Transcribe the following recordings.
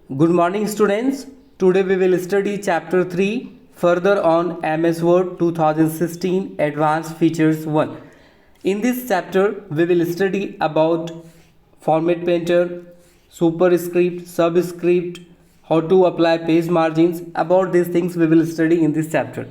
Good morning, students. Today we will study chapter 3 further on MS Word 2016 Advanced Features 1. In this chapter, we will study about format painter, superscript, subscript, how to apply page margins. About these things we will study in this chapter.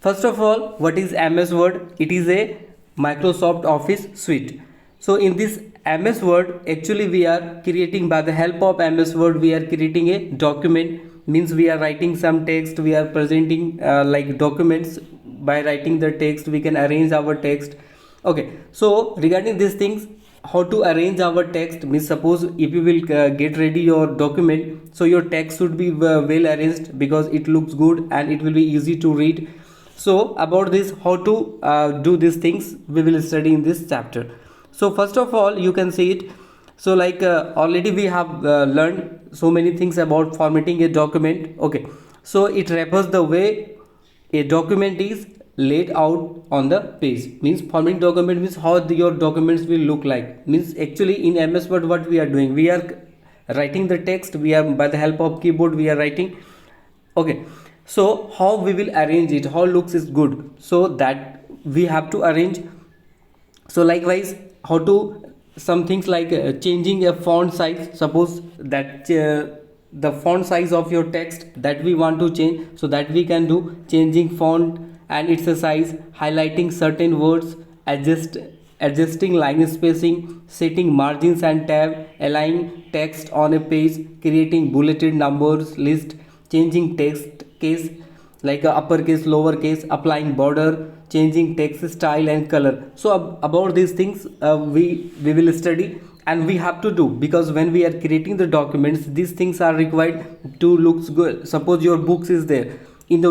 First of all, what is MS Word? It is a Microsoft Office suite. So in this MS Word, actually we are creating, by the help of MS Word, we are creating a document. Means we are writing some text, we are presenting like documents. By writing the text, we can arrange our text. Okay, so regarding these things, how to arrange our text, means suppose if you will get ready your document, so your text should be well arranged because it looks good and it will be easy to read. So about this, how to do these things, we will study in this chapter. So first of all, you can see it. So like already we have learned so many things about formatting a document. Okay, so it refers the way a document is laid out on the page. Means formatting document means how your documents will look like. Means actually in MS Word what we are doing, we are writing the text, we are by the help of keyboard we are writing. Okay, so how we will arrange it, how looks is good, so that we have to arrange. So likewise, how to some things like changing a font size. Suppose that the font size of your text that we want to change, so that we can do changing font and its a size, highlighting certain words, adjusting line spacing, setting margins and tab, aligning text on a page, creating bulleted numbers list, changing text case like uppercase, lowercase, applying border, changing text style and color. So about these things we will study, and we have to do, because when we are creating the documents, these things are required to looks good. Suppose your books is there, in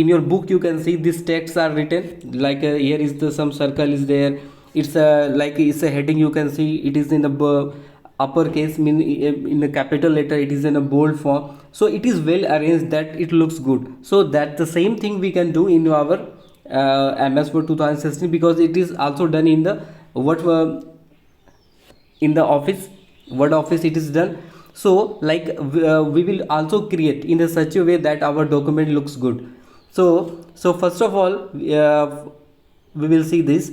your book you can see these texts are written like here is the some circle is there, it's a like it's a heading, you can see it is in the uppercase, mean in a capital letter, it is in a bold form, so it is well arranged that it looks good. So that the same thing we can do in our MS Word 2016, because it is also done in the what in the office Word office it is done. So like we will also create in a such a way that our document looks good. So first of all we will see this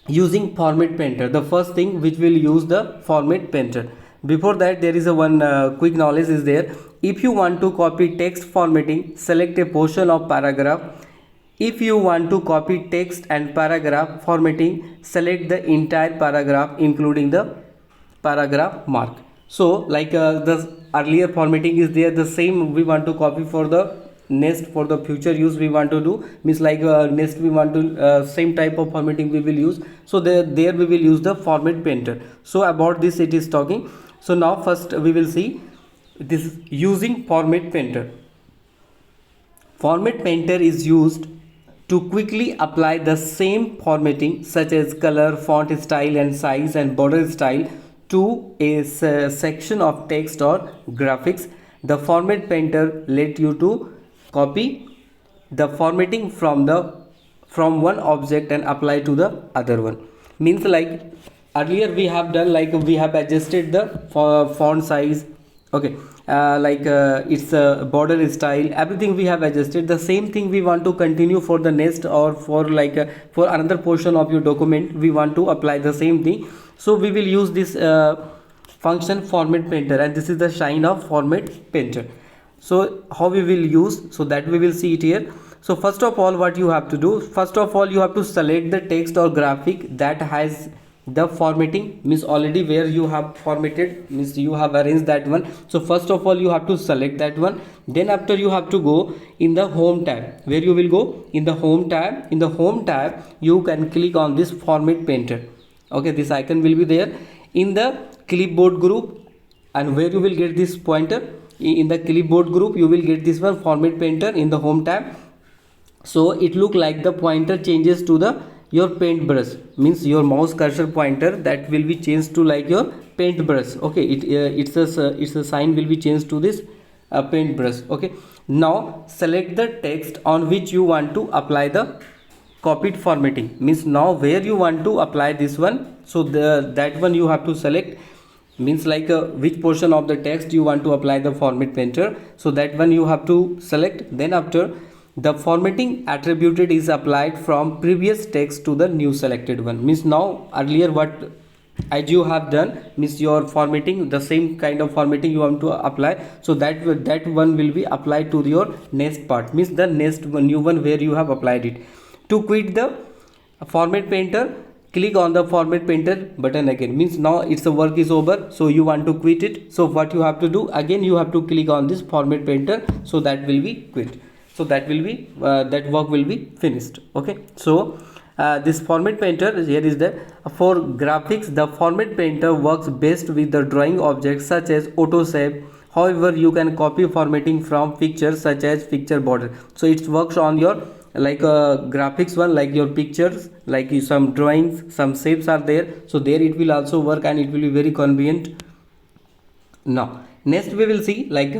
using format painter. The first thing which will use the format painter. Before that, there is a one quick knowledge is there. If you want to copy text formatting, select a portion of paragraph. If you want to copy text and paragraph formatting, select the entire paragraph including the paragraph mark. So like the earlier formatting is there, the same we want to copy for the next, for the future use we want to do, means like next we want to same type of formatting we will use. So there we will use the format painter. So about this it is talking. So now first we will see this using format painter. Format painter is used to quickly apply the same formatting such as color, font style and size and border style to a section of text or graphics. The format painter let you to copy the formatting from one object and apply to the other one. Means like earlier we have done, like we have adjusted the font size. Okay, it's a border style, everything we have adjusted. The same thing we want to continue for the next, or for like for another portion of your document we want to apply the same thing. So we will use this function format painter, and this is the shine of format painter. So how we will use, so that we will see it here. So first of all, what you have to do, first of all you have to select the text or graphic that has the formatting, means already where you have formatted, means you have arranged that one. So first of all you have to select that one. Then after you have to go in the home tab, where you will go in the home tab. In the home tab you can click on this format painter. Okay, this icon will be there in the clipboard group, and where you will get this pointer in the clipboard group, you will get this one format painter in the home tab. So it look like the pointer changes to the your paintbrush, means your mouse cursor pointer that will be changed to like your paintbrush. Okay, it's a sign will be changed to this paintbrush. Okay, now select the text on which you want to apply the copied formatting, means now where you want to apply this one. So that one you have to select. means like which portion of the text you want to apply the format painter, so that one you have to select. Then after, the formatting attributed is applied from previous text to the new selected one, means now earlier what as you have done, means your formatting, the same kind of formatting you want to apply, so that one will be applied to your next part, means the next one, new one where you have applied it. To quit the format painter, click on the format painter button again, means now it's the work is over, so you want to quit it. So what you have to do, again you have to click on this format painter, so that will be quit, so that will be that work will be finished. Okay, so this format painter, here is the for graphics, the format painter works best with the drawing objects such as autosave. However, you can copy formatting from pictures such as picture border, so it works on your like graphics one, like your pictures, like some drawings, some shapes are there, so there it will also work and it will be very convenient. Now next we will see like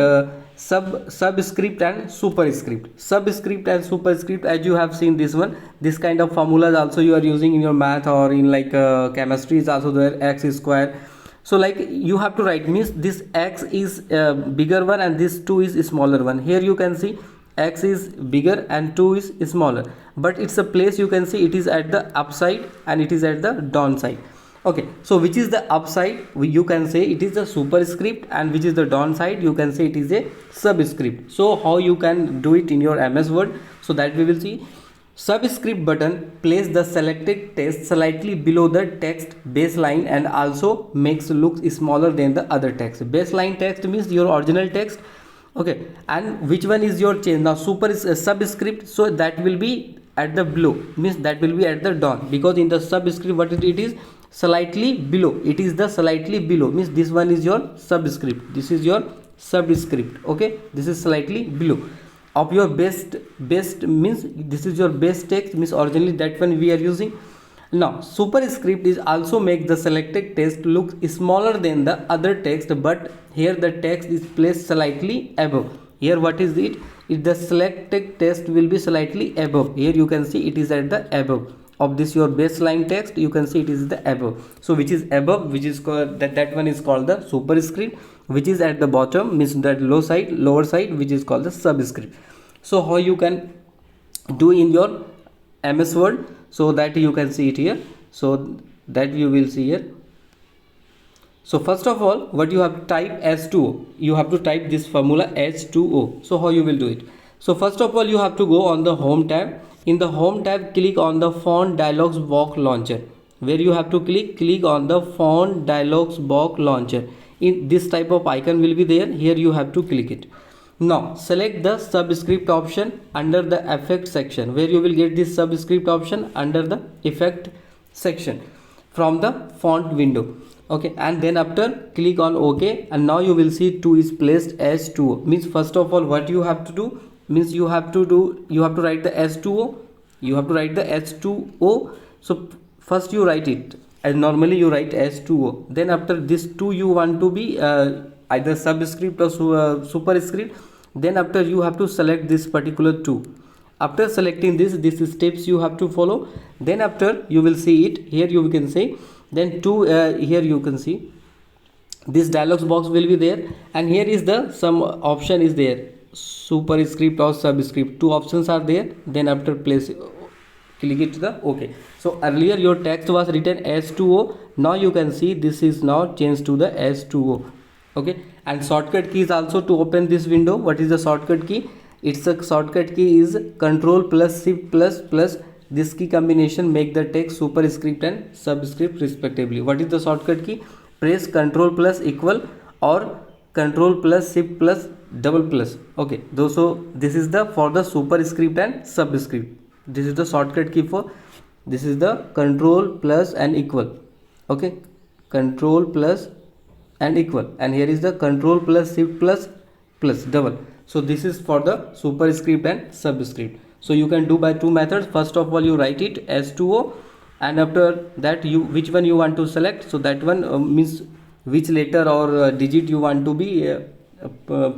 subscript and superscript. Subscript and superscript, as you have seen this one, this kind of formulas also you are using in your math or in like chemistry is also there, x square. So like you have to write, means this x is bigger one and this 2 is smaller one. Here you can see x is bigger and 2 is smaller, but it's a place you can see it is at the upside and it is at the downside. Okay, so which is the upside, you can say it is the superscript, and which is the downside, you can say it is a subscript. So how you can do it in your MS Word, so that we will see. Subscript button place the selected text slightly below the text baseline and also makes look smaller than the other text. Baseline text means your original text. Okay, and which one is your change? Now super is a subscript, so that will be at the below, means that will be at the down, because in the subscript what it is, slightly below, it is the slightly below, means this one is your subscript, this is your subscript. Okay, this is slightly below of your best means this is your best text, means originally that one we are using. Now superscript is also make the selected text look smaller than the other text, but here the text is placed slightly above. Here what is it, if the selected text will be slightly above, here you can see it is at the above of this your baseline text, you can see it is the above. So which is above, which is called that one is called the superscript, which is at the bottom, means that lower side, which is called the subscript. So how you can do in your MS Word, so that you can see it here, so that you will see here. So first of all, what you have to type H2O, you have to type this formula H2O. So how you will do it? So first of all, you have to go on the home tab. In the home tab, click on the font dialogs box launcher, where you have to click on the font dialogs box launcher. In this type of icon will be there, here you have to click it. Now select the subscript option under the effect section, where you will get this subscript option under the effect section from the font window. Okay, and then after click on OK, and now you will see 2 is placed as 2. Means first of all what you have to do, means you have to write the S2O, you have to write the H2O. So first you write it as normally you write S2O, then after this 2 you want to be either subscript or superscript, then after you have to select this particular 2. After selecting this steps you have to follow, then after you will see it here, you can say then 2 here you can see this dialogs box will be there, and here is the some option is there, superscript or subscript, 2 options are there. Then after place click it to the OK. So earlier your text was written S2O, now you can see this is now changed to the S2O. Okay, and shortcut key is also to open this window. What is the shortcut key? It's a shortcut key is Control plus Shift plus this key combination make the text superscript and subscript respectively. What is the shortcut key? Press Control plus equal or Control plus Shift plus double plus. Okay, so this is the for the superscript and subscript. This is the shortcut key for this is the Control plus and equal. Okay, Control plus and equal, and here is the Control plus Shift plus double. So this is for the superscript and subscript. So you can do by 2 methods. First of all you write it S2O, and after that you which one you want to select, so that one means which letter or digit you want to be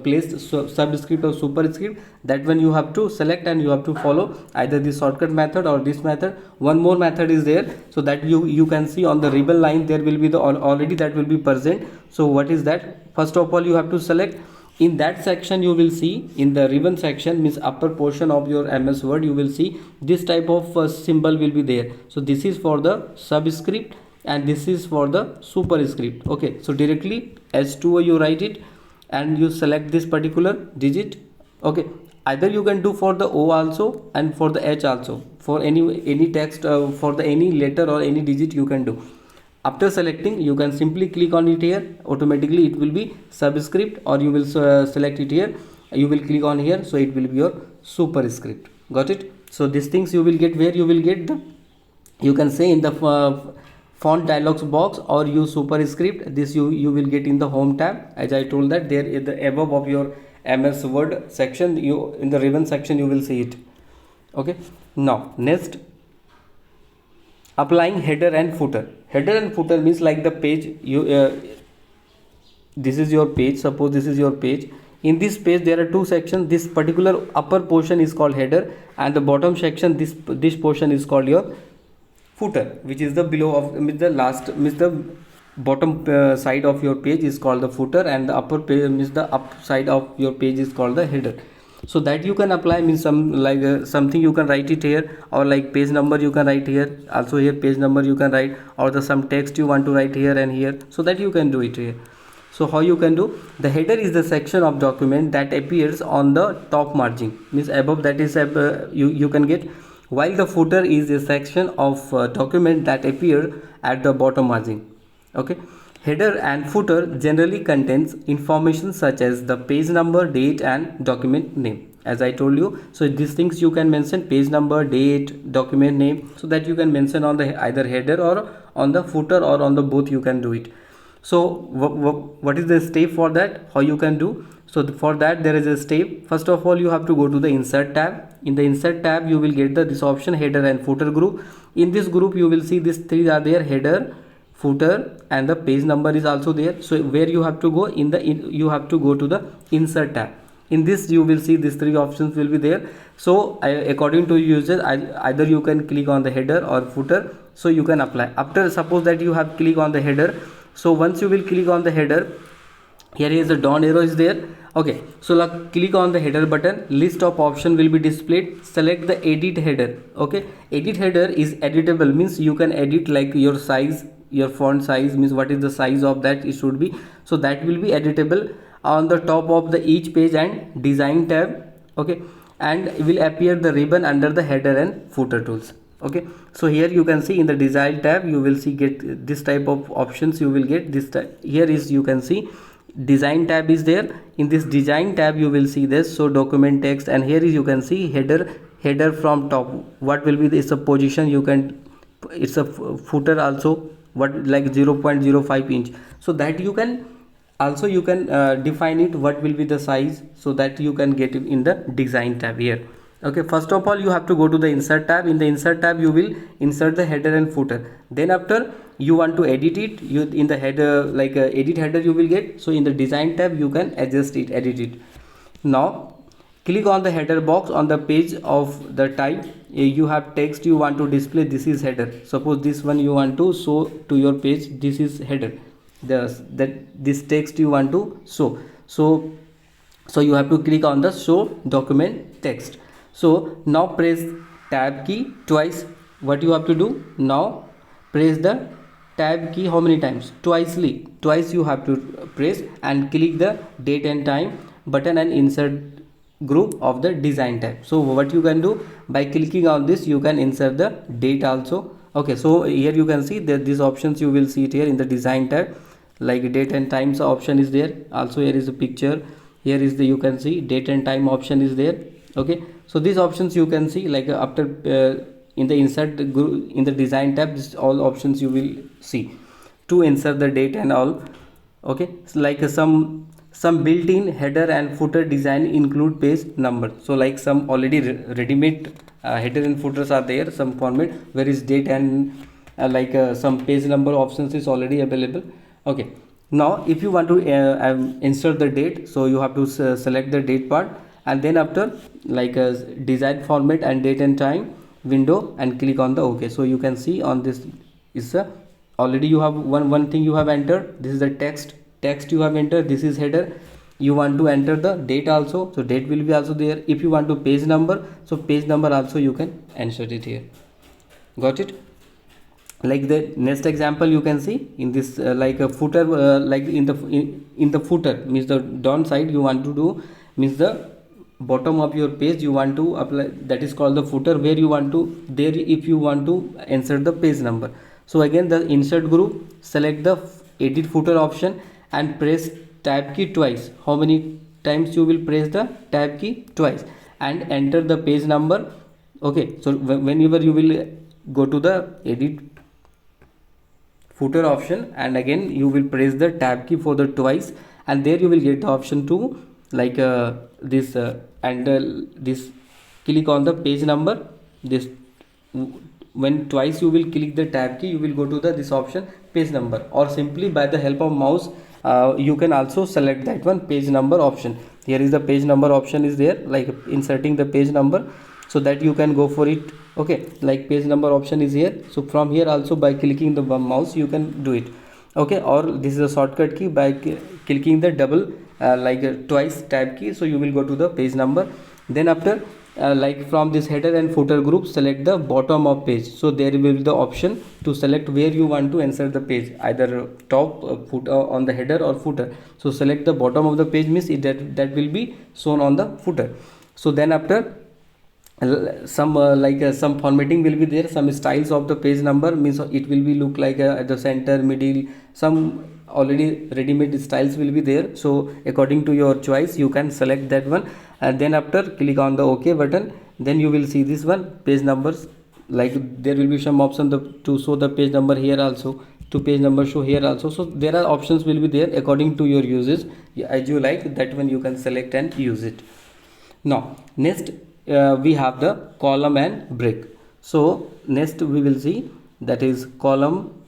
placed subscript or superscript, that one you have to select and you have to follow either the shortcut method or this method. One more method is there, so that you can see on the ribbon line there will be the already that will be present. So what is that? First of all you have to select. In that section you will see, in the ribbon section, means upper portion of your MS Word, you will see this type of symbol will be there. So this is for the subscript and this is for the superscript. Okay, so directly H2O you write it and you select this particular digit. Okay, either you can do for the O also and for the H also, for any text, for the any letter or any digit you can do. After selecting, you can simply click on it here. Automatically it will be subscript, or you will select it here, you will click on here, so it will be your superscript. Got it? So these things you will get where you will get the, you can say in the font dialogs box, or use superscript. This you will get in the home tab, as I told that there is the above of your MS Word section, you in the ribbon section you will see it. Okay, now next, applying header and footer. Header and footer means like the page you this is your page. Suppose this is your page. In this page there are two sections. This particular upper portion is called header and the bottom section, this portion is called your footer, which is the below of, means the last, means the bottom side of your page is called the footer, and the upper page means the up side of your page is called the header. So that you can apply, means some like something you can write it here, or like page number you can write here, also here page number you can write, or the some text you want to write here and here, so that you can do it here. So how you can do? The header is the section of document that appears on the top margin, means above, that is you can get, while the footer is a section of document that appear at the bottom margin. Okay, header and footer generally contains information such as the page number, date and document name, as I told you. So these things you can mention, page number, date, document name, so that you can mention on the either header or on the footer, or on the both you can do it. So what is the step for that? How you can do? So for that there is a step. First of all you have to go to the insert tab. In the insert tab you will get this option, header and footer group. In this group you will see these three are there, header, footer and the page number is also there. So where you have to go? You have to go to the insert tab. In this you will see these three options will be there. So according to user, either you can click on the header or footer, so you can apply. After, suppose that you have click on the header, so once you will click on the header, here is the down arrow is there. Okay, so like click on the header button, list of option will be displayed. Select the edit header. Okay, edit header is editable, means you can edit like your size, your font size, means what is the size of that it should be, so that will be editable on the top of the each page and design tab. Okay, and will appear the ribbon under the header and footer tools. Okay, so here you can see in the design tab you will see get this type of options, you will get this type. Here is you can see design tab is there. In this design tab you will see this, so document text, and here is you can see header from top, what will be this a position you can, it's a footer also, what like 0.05 inch, so that you can also you can define it, what will be the size, so that you can get it in the design tab here. Okay, first of all you have to go to the insert tab. In the insert tab you will insert the header and footer. Then after you want to edit it, you in the header like edit header you will get, so in the design tab you can adjust it, edit it. Now click on the header box on the page of the type you have text you want to display, this is header. Suppose this one you want to show to your page, this is header, this text you want to show, so you have to click on the show document text. So now press tab key twice. What you have to do? Now press the tab key how many times? Twice you have to press, and click the date and time button and insert group of the design tab. So what you can do, by clicking on this you can insert the date also. Okay, so here you can see that these options you will see it here in the design tab, like date and times option is there. Also here is a picture, here is the you can see date and time option is there. Okay, so these options you can see like after in the insert group, in the design tab, this all options you will see to insert the date and all. Okay, so like some built-in header and footer design include page number. So like some already ready-made header and footers are there, some format where is date and some page number options is already available. Okay, Now if you want to insert the date, so you have to select the date part, and then after like a desired format and date and time window, and click on the OK. So you can see on this is already you have one thing you have entered. This is the text you have entered. This is header. You want to enter the date also, so date will be also there. If you want to page number, so page number also you can insert it here. Got it? Like the next example you can see in this like a footer, like in the footer means the down side you want to do, means the bottom of your page you want to apply, that is called the footer, where you want to there if you want to insert the page number. So again the insert group, select the edit footer option and press tab key twice. How many times you will press the tab key? Twice, and enter the page number. Okay, so whenever you will go to the edit footer option, and again you will press the tab key for the twice, and there you will get the option to like this and this, click on the page number. This when twice you will click the tab key, you will go to the this option page number, or simply by the help of mouse you can also select that one page number option. Here is the page number option is there, like inserting the page number, so that you can go for it. Okay, like page number option is here, so from here also by clicking the mouse you can do it. Okay, or this is a shortcut key, by clicking the double twice tab key, so you will go to the page number. Then after like from this header and footer group, select the bottom of page, so there will be the option to select where you want to insert the page, either top footer on the header or footer. So select the bottom of the page, means that will be shown on the footer. So then after some some formatting will be there, some styles of the page number, means it will be look like at the center, middle, some already ready-made styles will be there. So according to your choice you can select that one, and then after click on the OK button. Then you will see this one page numbers, like there will be some option to show the page number here also, to page number show here also. So there are options will be there according to your uses, as you like that one you can select and use it. Now next we have the column and break. So next we will see that is column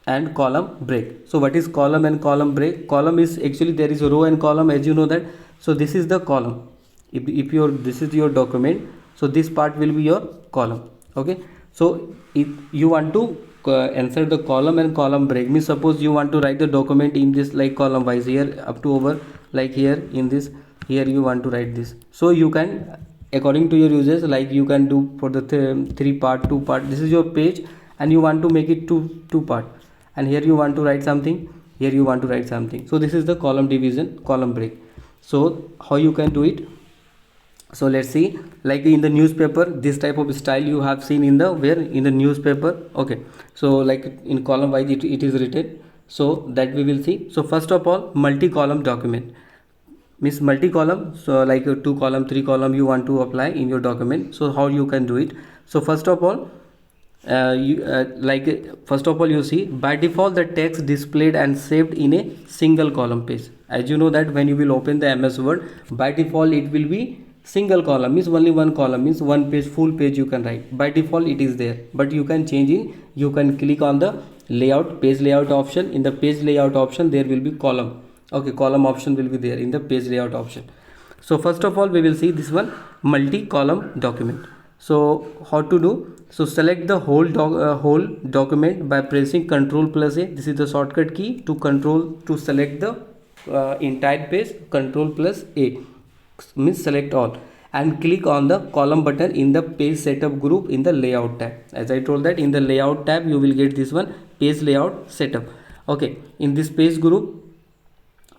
and column break. So what is column and column break? Column is actually there is a row and column, as you know that. So this is the column. If your this is your document, so this part will be your column. Okay, so if you want to insert the column and column break, means suppose you want to write the document in this like column wise, here up to over, like here in this, here you want to write this, so you can according to your uses, like you can do for the three part, two part. This is your page and you want to make it two part, and here you want to write something, here you want to write something. So this is the column division, column break. So how you can do it? So let's see, like in the newspaper, this type of style you have seen in the where in the newspaper. Okay, so like in column wise it is written, so that we will see. So first of all, multi-column document means multi-column, so like a 2 column 3 column you want to apply in your document. So how you can do it? So first of all first of all you see, by default the text displayed and saved in a single column page. As you know that when you will open the MS Word, by default it will be single column, means only one column, means one page, full page you can write. By default it is there, but you can change it. You can click on the layout, page layout option. In the page layout option there will be column. Okay, column option will be there in the page layout option. So first of all we will see this one, multi-column document. So how to do? So select the whole document by pressing Ctrl+A. This is the shortcut key to select the entire page. Ctrl+A means select all, and click on the column button in the page setup group in the layout tab. As I told that in the layout tab you will get this one, page layout setup. Okay, in this page group,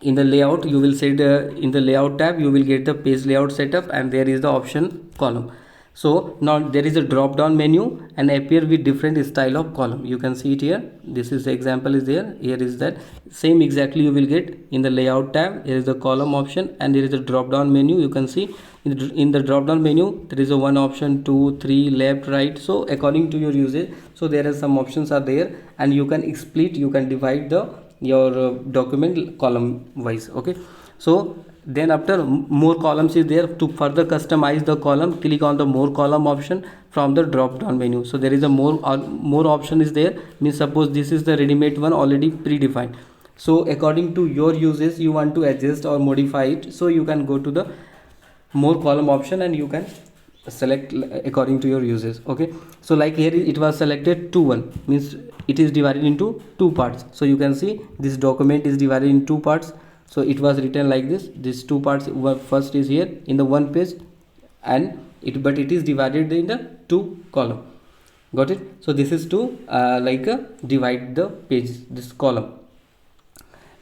in the layout you will set in the layout tab you will get the page layout setup, and there is the option column. So now there is a drop down menu and appear with different style of column. You can see it here. This is the example is there. Here is that same exactly you will get in the layout tab. Here is the column option and there is a drop down menu. You can see in the drop down menu there is a one option, 2, 3, left, right. So according to your usage, so there are some options are there, and you can split, you can divide your document column wise. Okay, so then after more columns is there. To further customize the column, click on the more column option from the drop down menu. So there is a more option is there, means suppose this is the ready-made one already predefined. So according to your uses you want to adjust or modify it, so you can go to the more column option and you can select according to your uses. Okay, so like here it was selected 2 1, means it is divided into two parts. So you can see this document is divided in two parts. So it was written like this, these two parts, first is here in the one page, and but it is divided in the two column. Got it? So this is to divide the page, this column.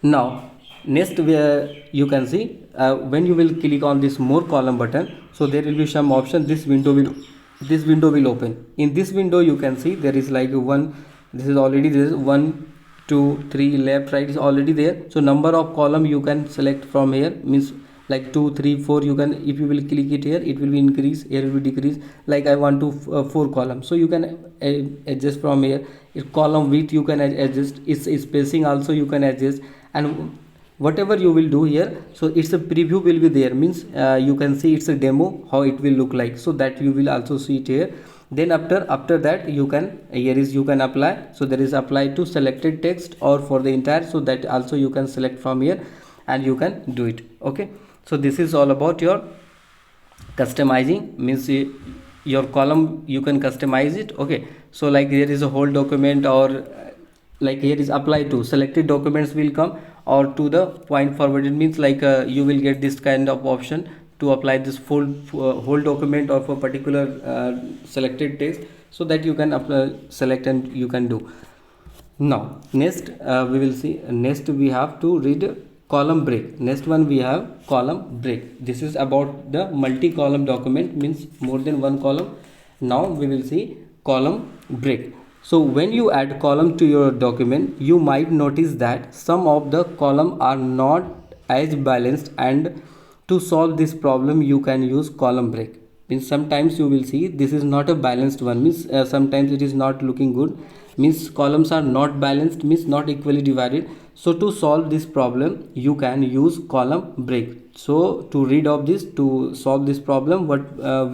Now next you can see when you will click on this more column button, so there will be some option. This window will open. In this window you can see there is like one, this is already, there is 1 2 3 left right is already there. So number of column you can select from here, means like 2 3 4 you can, if you will click it here it will be increase, here it will be decrease. Like I want to 4 columns, so you can adjust from here. If column width you can adjust, its spacing also you can adjust, and whatever you will do here. So it's a preview will be there, means you can see it's a demo how it will look like, so that you will also see it here. Then after that you can, here is you can apply. So there is apply to selected text or for the entire, so that also you can select from here and you can do it. Okay, so this is all about your customizing, means your column you can customize it. Okay, so like there is a whole document, or like here is apply to selected documents will come, or to the point forwarded, means like you will get this kind of option to apply this full whole document of a particular selected text, so that you can select and you can do. Now next we will see, next we have to read column break. Next one we have column break. This is about the multi-column document, means more than one column. Now we will see column break. So when you add column to your document, you might notice that some of the column are not as balanced, and to solve this problem you can use column break. Means sometimes you will see this is not a balanced one, means sometimes it is not looking good, means columns are not balanced, means not equally divided. So to solve this problem you can use column break. So to read of this, to solve this problem, what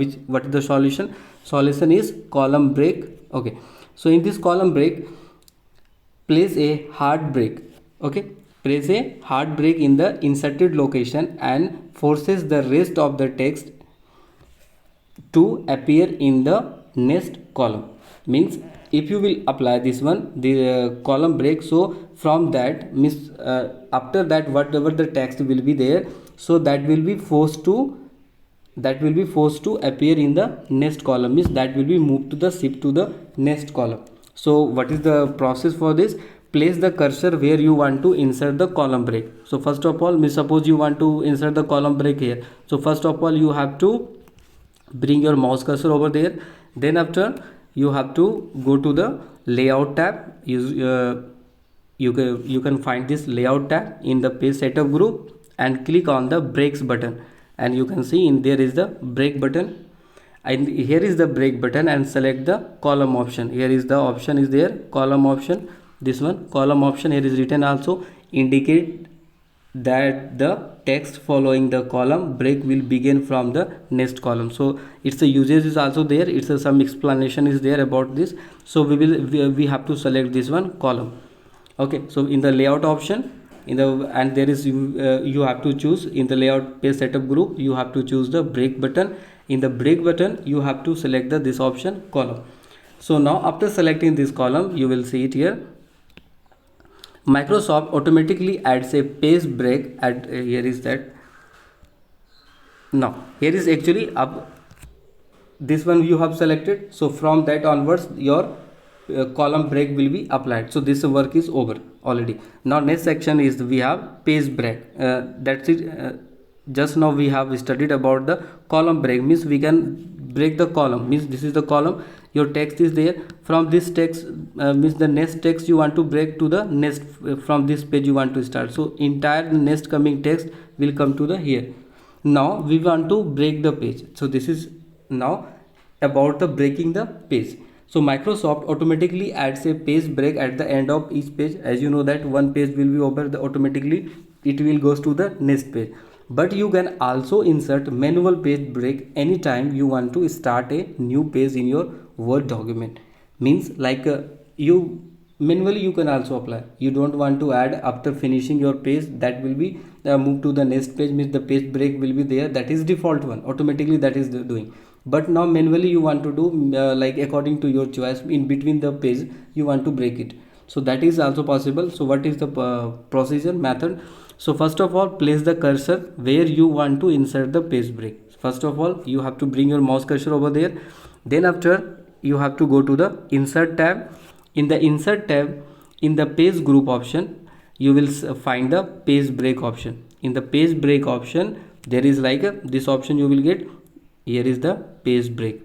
is the solution is column break. Okay, so in this column break, place a hard break. Okay, place a hard break in the inserted location and forces the rest of the text to appear in the next column. Means if you will apply this one, the column break, so from that means after that whatever the text will be there, so that will be forced to appear in the next column, means that will be moved to the shift to the next column. So what is the process for this? Place the cursor where you want to insert the column break. So first of all, suppose you want to insert the column break here. So first of all you have to bring your mouse cursor over there. Then after you have to go to the layout tab. You can find this layout tab in the page setup group and click on the breaks button, and you can see in there is the break button, and here is the break button, and select the column option. Here is the option is there, column option. This one column option, here is written also indicate that the text following the column break will begin from the next column. So it's a usage is also there, it's some explanation is there about this. So we have to select this one column. Okay, so in the layout option, and there is you have to choose in the layout page setup group, you have to choose the break button. In the break button you have to select this option column. So now after selecting this column, you will see it here, Microsoft automatically adds a page break at here is that. Now here is actually up, this one you have selected, so from that onwards your column break will be applied. So this work is over already. Now next section is we have page break. That's it. Just now we have studied about the column break, means we can break the column, means this is the column, your text is there, from this text means the next text you want to break to the next, from this page you want to start. So entire next coming text will come to the here. Now we want to break the page. So this is now about the breaking the page. So Microsoft automatically adds a page break at the end of each page. As you know that one page will be over, automatically it will goes to the next page. But you can also insert manual page break anytime you want to start a new page in your Word document. Means like you manually you can also apply. You don't want to add after finishing your page, that will be moved to the next page, means the page break will be there, that is default one, automatically that is doing. But now manually you want to do like according to your choice, in between the page you want to break it, so that is also possible. So what is the procedure method? So first of all, place the cursor where you want to insert the page break. First of all, you have to bring your mouse cursor over there. Then after, you have to go to the insert tab. In the insert tab, in the page group option, you will find the page break option. In the page break option, there is like this option you will get. Here is the page break.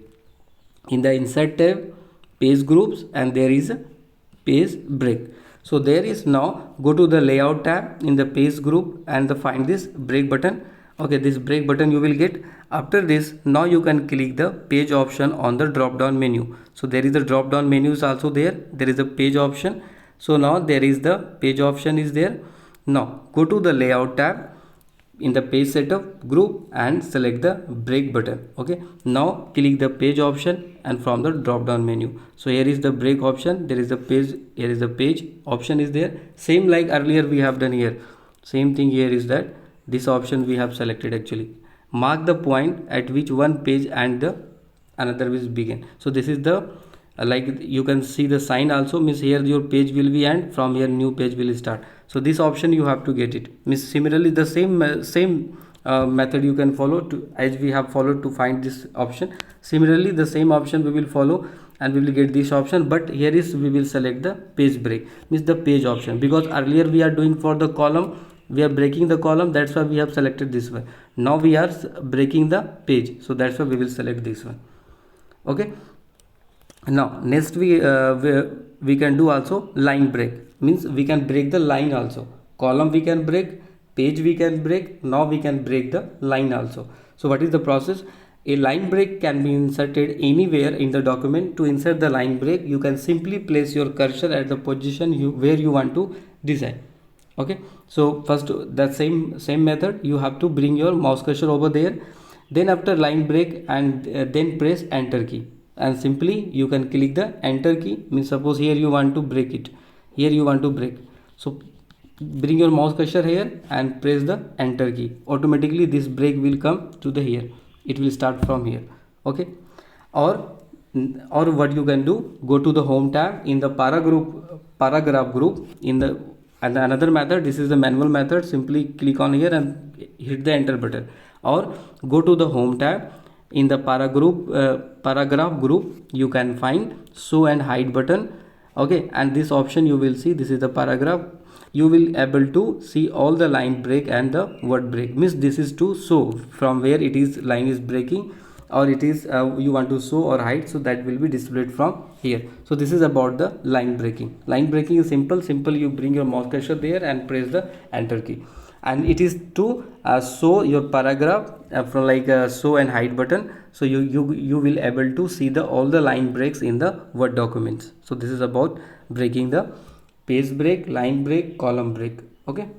In the insert tab, page groups, and there is a page break. So there is, now go to the layout tab in the page group and find this break button. Okay, this break button you will get. After this, now you can click the page option on the drop down menu. So there is a drop down menu is also there. There is a page option. So now there is the page option is there. Now go to the layout tab in the page setup group and select the break button. Okay, now click the page option and from the drop down menu. So here is the break option, there is the page, here is the page option is there, same like earlier we have done here. Same thing here is that this option we have selected. Actually, mark the point at which one page and the another will begin. So this is the like you can see the sign also, means here your page will be end, from here new page will start. So this option you have to get it, means similarly the same method you can follow to, as we have followed to find this option. Similarly the same option we will follow and we will get this option, but here is we will select the page break, means the page option, because earlier we are doing for the column, we are breaking the column, that's why we have selected this one. Now we are breaking the page, so that's why we will select this one. Okay, now next we can do also line break, means we can break the line also. Column we can break, page we can break, now we can break the line also. So what is the process? A line break can be inserted anywhere in the document. To insert the line break, you can simply place your cursor at the position where you want to design. Okay, so first that same method, you have to bring your mouse cursor over there. Then after line break, and then press enter key, and simply you can click the enter key. Means suppose here you want to break it, here you want to break, so bring your mouse cursor here and press the enter key. Automatically this break will come to the here, it will start from here. Okay, or what you can do, go to the home tab in the paragraph group in the, and another method, this is the manual method, simply click on here and hit the enter button. Or go to the home tab in the paragraph group, you can find show and hide button. Okay, and this option you will see, this is the paragraph, you will able to see all the line break and the word break, means this is to show from where it is line is breaking, or it is you want to show or hide, so that will be displayed from here. So this is about the line breaking. Line breaking is simple, you bring your mouse cursor there and press the enter key, and it is to show your paragraph from like show and hide button. So you will able to see the all the line breaks in the Word documents. So this is about breaking the page break, line break, column break. Okay.